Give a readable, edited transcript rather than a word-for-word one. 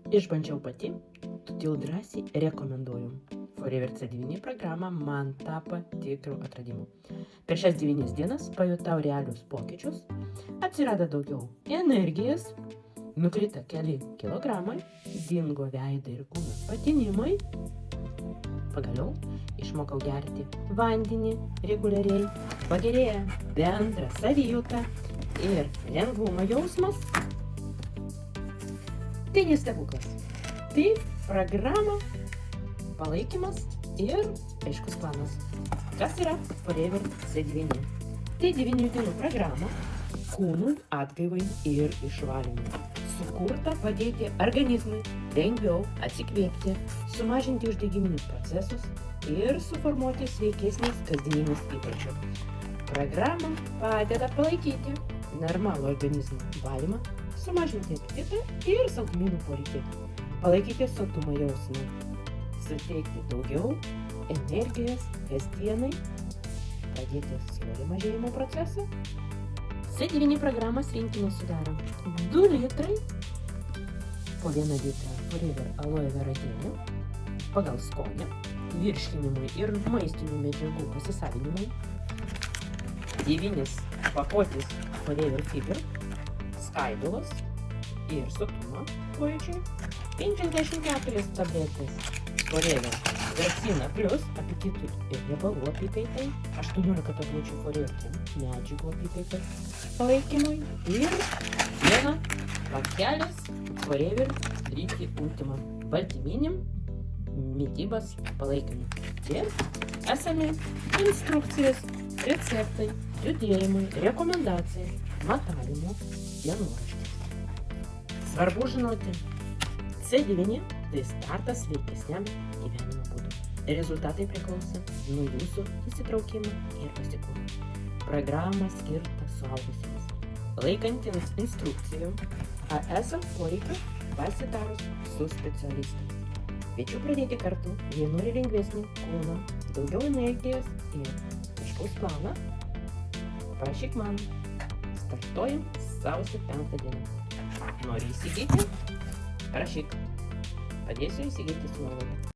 Išbandžiau pati, todėl drąsiai rekomenduoju. Forever C9 programa man tapo tikru atradimu. Per šias 9 dienas pajutau realius pokyčius, atsirado daugiau energijos, nukrito keli kilogramai, dingo veido ir kūno patinimai. Pagaliau išmokau gerti vandenį reguliariai, pagerėja bendra savijauta ir lengvumo jausmas. Tai ne stebuklas. Tai programa, palaikymas ir aiškus planas. Kas yra Forever C9? Tai 9 dienų programa kūnui atgaivai ir išvalymui. Sukurta padėti organizmui lengviau atsikvėpti, sumažinti uždegiminius procesus ir suformuoti sveikesnius kasdieninius įpročius. Programa padeda palaikyti normalų organizmo valymą, sumažinti apetitą ir saldumynų poreikį, palaikyti sotumo jausmą, suteikti daugiau energijos kasdienai, pradėti svorio mažėjimo procesą. C9 programos rinkinį sudaro 2 litrai, po 1 litrą Forever aloe vera gelių, pagal skonį, virškinimui ir maistinių medžiagų pasisavinimui, 9 pakuotės Forever Fiber, skaidulos ir sotumo pojūčiui, 54 tabletės Forever Vercina Plus apetitui ir riebalų apykaitai, 18 tablečių Forever medžiagų apykaitai palaikymui ir 1 pakelis Forever Dryti Ultima baltyminim mitybos palaikymui. Ir esami instrukcijos, receptai, judėjimai, rekomendacijai, matavimo, dienoraštis. Svarbu žinoti, C9 tai startas sveikesniam gyvenimo būdui. Rezultatai priklauso nuo jūsų įsitraukimo ir pasiekimų. Programa skirta suaugusiems. Laikantiems instrukcijų, esant poreikiu, pasitarus su specialistais. Kviečiu pradėti kartu vienur lengvesnį kūną, daugiau energijos ir aiškaus planą. Parašyk man. Startuojam sausio 5 dieną. Nori įsigyti? Parašyk. Padėsiu įsigyti su nuolaida.